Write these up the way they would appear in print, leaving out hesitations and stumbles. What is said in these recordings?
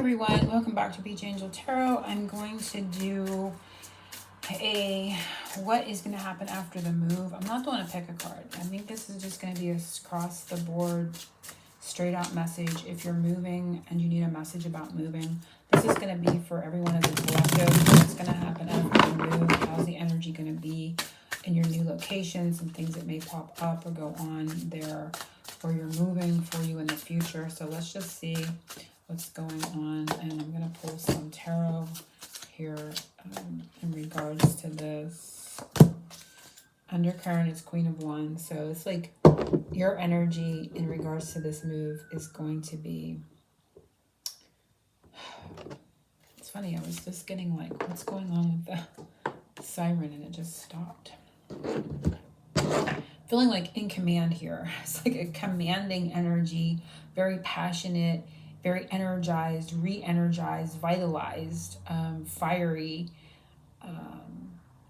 everyone, welcome back to Beach Angel Tarot. I'm going to do a what is going to happen after the move. I'm not going to pick a card. I think this is just going to be a across the board, straight out message. If you're moving and you need a message about moving, this is going to be for everyone as a collective. What's going to happen after the move? How's the energy going to be in your new location? Some things that may pop up or go on there where you're moving for you in the future. So let's just see what's going on, and I'm going to pull some tarot here in regards to this. Undercurrent is Queen of Wands, so it's like your energy in regards to this move is going to be, it's funny, I was just getting like, what's going on with the siren, and it just stopped. Feeling like in command here. It's like a commanding energy, very passionate, very energized, re-energized, vitalized, fiery,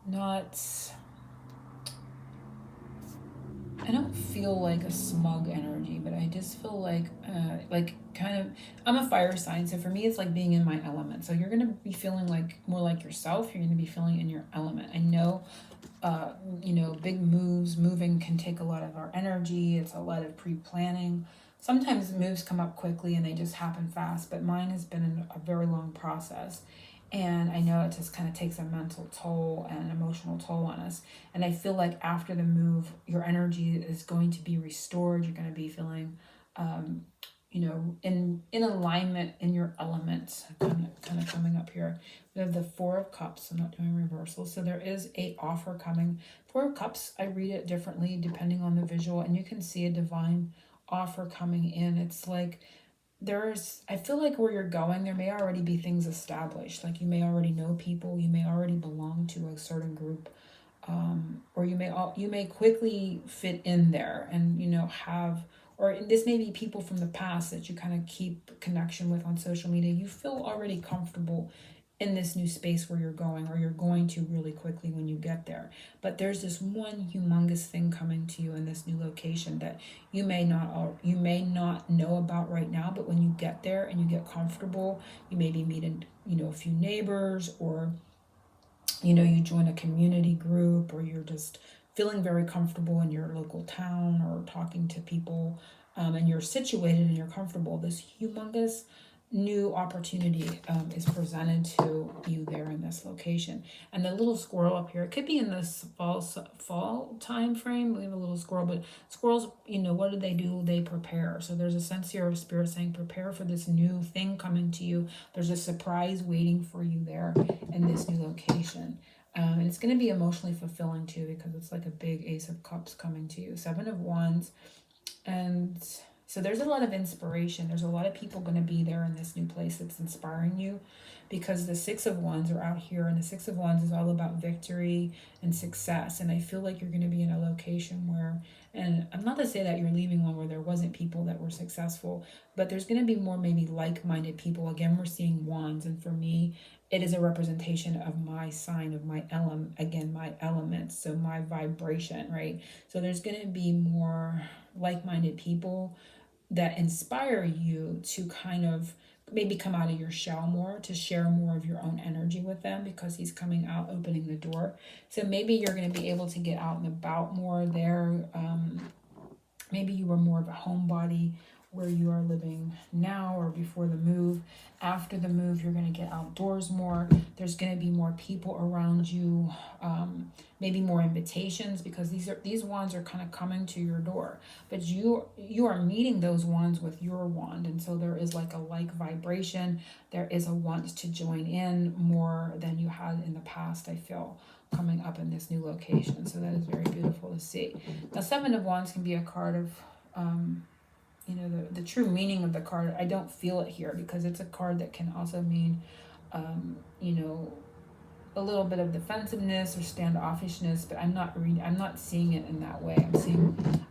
not, I don't feel like a smug energy, but I just feel like kind of, I'm a fire sign, so for me it's like being in my element. So you're going to be feeling like more like yourself. You're going to be feeling in your element. I know big moves, moving can take a lot of our energy. It's a lot of pre-planning. Sometimes moves come up quickly and they just happen fast, but mine has been a very long process. And I know it just kind of takes a mental toll and an emotional toll on us. And I feel like after the move, your energy is going to be restored. You're going to be feeling, in alignment in your element, kind of coming up here. We have the Four of Cups. I'm not doing reversal. So there is a offer coming. Four of Cups, I read it differently depending on the visual, and you can see a divine offer coming in. It's like I feel like where you're going, there may already be things established. Like you may already know people, you may already belong to a certain group, or you may quickly fit in there and have, or this may be people from the past that you kind of keep connection with on social media. You feel already comfortable in this new space where you're going, or you're going to really quickly when you get there. But there's this one humongous thing coming to you in this new location that you may not know about right now, but when you get there and you get comfortable, you may be meeting, a few neighbors, or you join a community group, or you're just feeling very comfortable in your local town, or talking to people, and you're situated and you're comfortable. This humongous new opportunity is presented to you there in this location. And the little squirrel up here, it could be in this fall time frame. We have a little squirrel, but squirrels, what do? They prepare. So there's a sense here of spirit saying prepare for this new thing coming to you. There's a surprise waiting for you there in this new location. And it's going to be emotionally fulfilling too, because it's like a big Ace of Cups coming to you. Seven of Wands. And so there's a lot of inspiration. There's a lot of people going to be there in this new place that's inspiring you, because the Six of Wands are out here, and the Six of Wands is all about victory and success. And I feel like you're going to be in a location where, and I'm not to say that you're leaving one where there wasn't people that were successful, but there's going to be more maybe like-minded people. Again, we're seeing wands, and for me, it is a representation of my sign, of my element, again, my elements, so my vibration, right? So there's going to be more like-minded people that inspire you to kind of maybe come out of your shell more, to share more of your own energy with them, because he's coming out, opening the door. So maybe you're going to be able to get out and about more there. Maybe you were more of a homebody where you are living now, or before the move. After the move, you're going to get outdoors more. There's going to be more people around you, maybe more invitations, because these wands are kind of coming to your door, but you are meeting those wands with your wand. And so there is like a like vibration. There is a want to join in more than you had in the past, I feel, coming up in this new location. So that is very beautiful to see. Now, Seven of Wands can be a card of the true meaning of the card. I don't feel it here, because it's a card that can also mean a little bit of defensiveness or standoffishness, but I'm not seeing it in that way.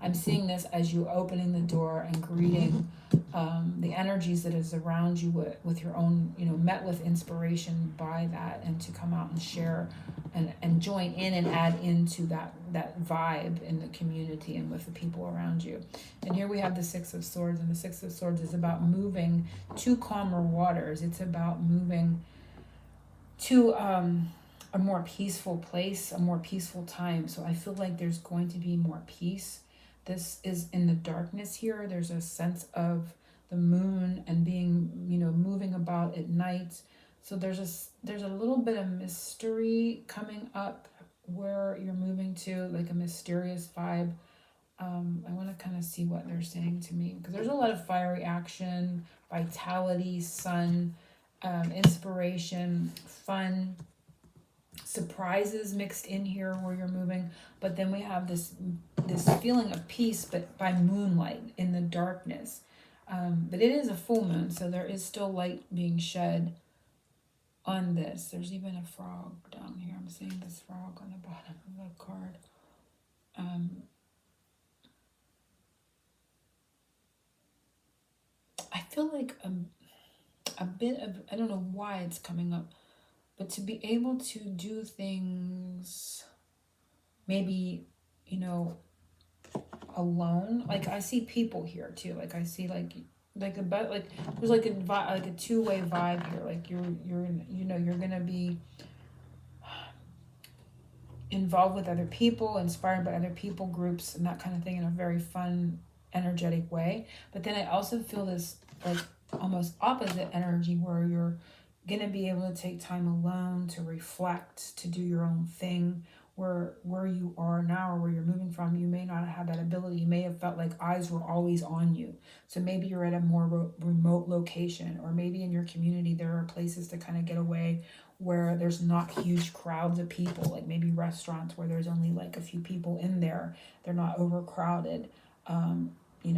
I'm seeing this as you opening the door and greeting the energies that is around you with your own, met with inspiration by that, and to come out and share and join in and add into that vibe in the community and with the people around you. And here we have the Six of Swords, and the Six of Swords is about moving to calmer waters. It's about moving to a more peaceful place, a more peaceful time. So I feel like there's going to be more peace. This is in the darkness here. There's a sense of the moon and being, moving about at night. So there's a little bit of mystery coming up where you're moving to, like a mysterious vibe. I want to kind of see what they're saying to me, because there's a lot of fiery action, vitality, sun, inspiration, fun, surprises mixed in here where you're moving. But then we have this feeling of peace, but by moonlight in the darkness. But it is a full moon, so there is still light being shed on this. There's even a frog down here. I'm seeing this frog on the bottom of the card. I feel like a bit of, I don't know why it's coming up, but to be able to do things maybe, alone. Like I see people here too. Like I see like there's like a two-way vibe here. Like you're gonna be involved with other people, inspired by other people, groups, and that kind of thing in a very fun, energetic way. But then I also feel this like almost opposite energy where you're gonna be able to take time alone to reflect, to do your own thing. Where you are now or where you're moving from, you may not have that ability. You may have felt like eyes were always on you. So maybe you're at a more remote location, or maybe in your community there are places to kind of get away where there's not huge crowds of people, like maybe restaurants where there's only like a few people in there. They're not overcrowded.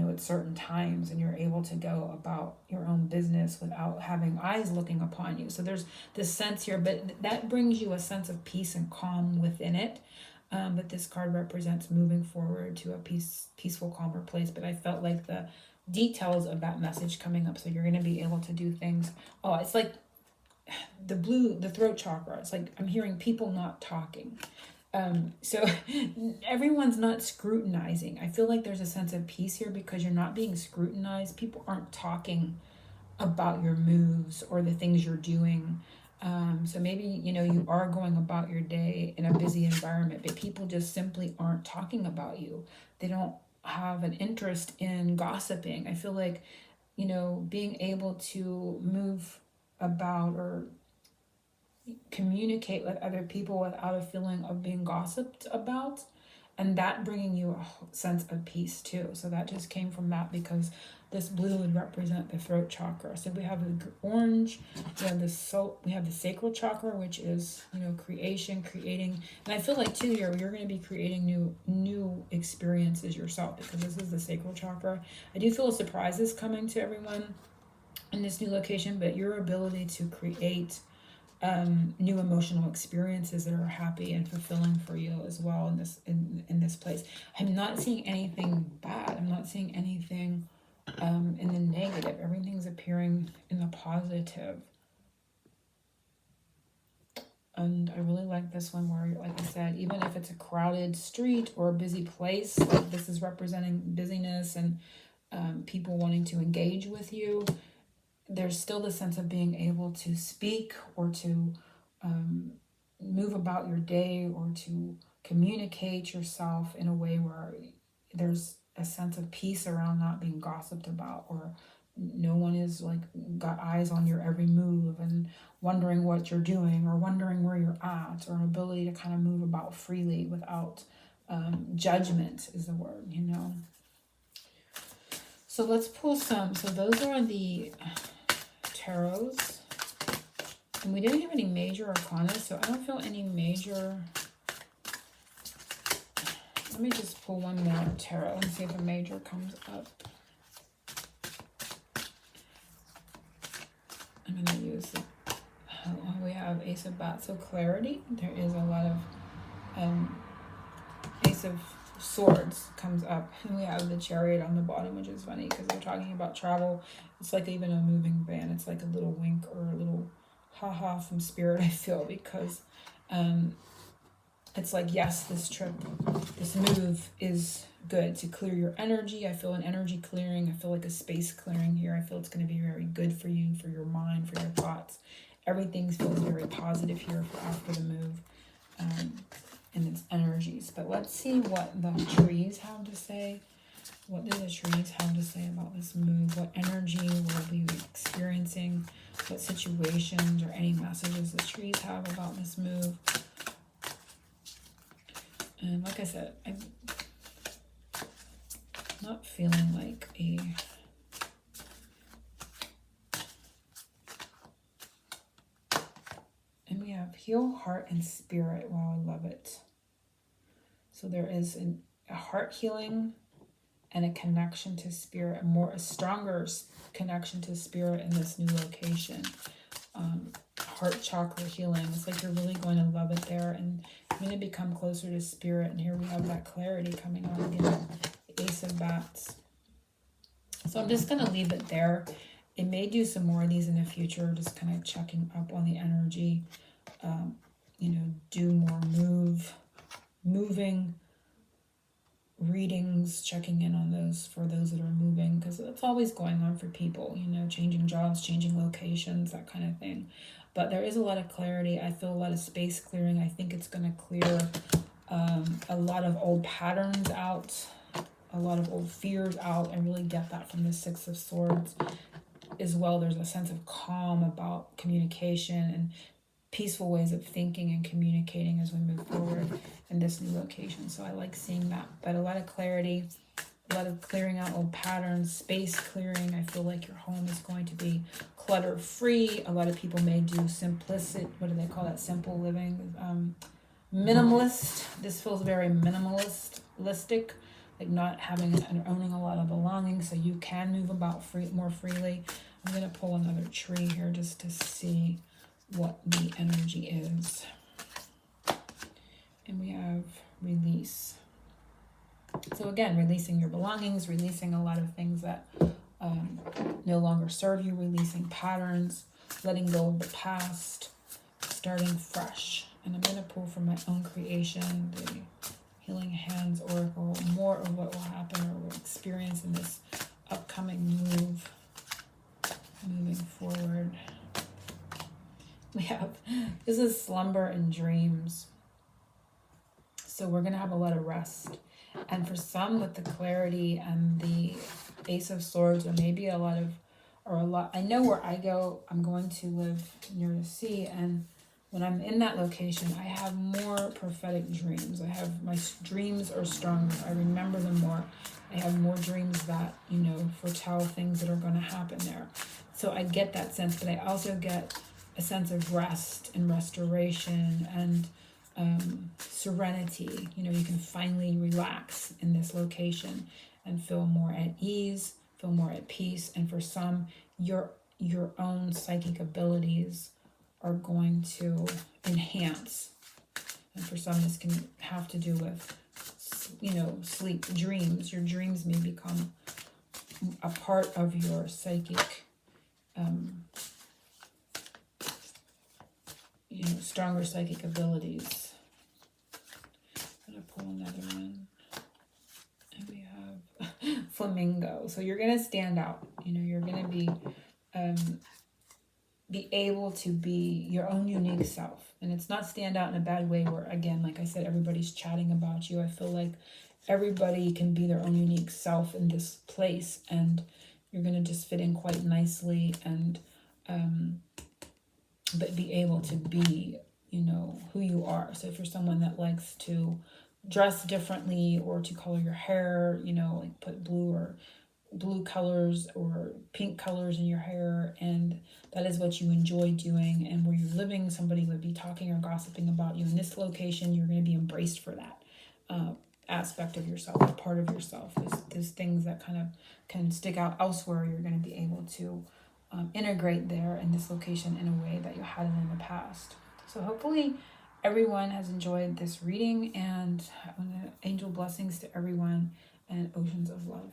At certain times, and you're able to go about your own business without having eyes looking upon you. So there's this sense here, but that brings you a sense of peace and calm within it. But this card represents moving forward to a peaceful, calmer place. But I felt like the details of that message coming up. So you're going to be able to do things. Oh, it's like the throat chakra. It's like I'm hearing people not talking. So everyone's not scrutinizing. I feel like there's a sense of peace here because you're not being scrutinized. People aren't talking about your moves or the things you're doing. So maybe, you are going about your day in a busy environment, but people just simply aren't talking about you. They don't have an interest in gossiping. I feel like, being able to move about or communicate with other people without a feeling of being gossiped about, and that bringing you a sense of peace too. So that just came from that, because this blue would represent the throat chakra. So we have the orange, we have the sacral chakra, which is creation, creating. And I feel like too you're going to be creating new experiences yourself, because this is the sacral chakra. I do feel surprises coming to everyone in this new location, but your ability to create new emotional experiences that are happy and fulfilling for you as well in this place. I'm not seeing anything bad. I'm not seeing anything in the negative. Everything's appearing in the positive. And I really like this one where, like I said, even if it's a crowded street or a busy place, like this is representing busyness and people wanting to engage with you, there's still the sense of being able to speak or to move about your day or to communicate yourself in a way where there's a sense of peace around not being gossiped about, or no one is like got eyes on your every move and wondering what you're doing or wondering where you're at, or an ability to kind of move about freely without judgment is the word, So let's pull some. So those are the tarots. And we didn't have any major arcana, so I don't feel any major. Let me just pull one more tarot and see if a major comes up. I'm going to use we have Ace of Bats, so clarity. There is a lot of Ace of Swords comes up, and we have the Chariot on the bottom, which is funny because they're talking about travel. It's like even a moving van. It's like a little wink or a little haha from Spirit, I feel, because it's like, yes, this trip, this move is good to clear your energy. I feel an energy clearing. I feel like a space clearing here. I feel it's going to be very good for you, for your mind, for your thoughts. Everything feels very positive here for after the move. And its energies. But let's see what the trees have to say. What do the trees have to say about this move? What energy will we be experiencing? What situations or any messages the trees have about this move? And like I said, I'm not feeling like a... And we have heal, heart, and spirit. Wow, I love it. So there is a heart healing and a connection to spirit, a stronger connection to spirit in this new location. Heart chakra healing. It's like you're really going to love it there, and you're going to become closer to spirit. And here we have that clarity coming on again, the Ace of Bats. So I'm just going to leave it there. It may do some more of these in the future, just kind of checking up on the energy. Do more moving readings, checking in on those for those that are moving, because it's always going on for people, changing jobs, changing locations, that kind of thing. But there is a lot of clarity. I feel a lot of space clearing. I think it's going to clear a lot of old patterns out, a lot of old fears out, and really get that from the Six of Swords as well. There's a sense of calm about communication and peaceful ways of thinking and communicating as we move forward in this new location. So I like seeing that. But a lot of clarity, a lot of clearing out old patterns, space clearing. I feel like your home is going to be clutter free. A lot of people may do simplistic, what do they call that? Simple living, minimalist. This feels very minimalistic, like not having and owning a lot of belongings, so you can move about more freely. I'm going to pull another tree here just to see what the energy is. And we have release. So again, releasing your belongings, releasing a lot of things that no longer serve you, releasing patterns, letting go of the past, starting fresh. And I'm going to pull from my own creation, the Healing Hands Oracle, more of what will happen or will experience in this upcoming move, moving forward. We have, this is slumber and dreams. So we're going to have a lot of rest. And for some, with the clarity and the Ace of Swords, or maybe a lot, I know where I go, I'm going to live near the sea. And when I'm in that location, I have more prophetic dreams. My dreams are stronger. I remember them more. I have more dreams that, foretell things that are going to happen there. So I get that sense, but I also get a sense of rest and restoration and serenity. You can finally relax in this location and feel more at ease, feel more at peace. And for some, your own psychic abilities are going to enhance. And for some, this can have to do with, sleep, dreams. Your dreams may become a part of your psychic stronger psychic abilities. I'm going to pull another one. And we have Flamingo. So you're going to stand out. You're going to be able to be your own unique self. And it's not stand out in a bad way where, again, like I said, everybody's chatting about you. I feel like everybody can be their own unique self in this place. And you're going to just fit in quite nicely and but be able to be, who you are. So if you're someone that likes to dress differently or to color your hair, like put blue colors or pink colors in your hair, and that is what you enjoy doing, and where you're living, somebody would be talking or gossiping about you in this location, you're going to be embraced for that aspect of yourself, a part of yourself. There's things that kind of can stick out elsewhere. You're going to be able to integrate there in this location in a way that you hadn't in the past. So hopefully everyone has enjoyed this reading, and angel blessings to everyone and oceans of love.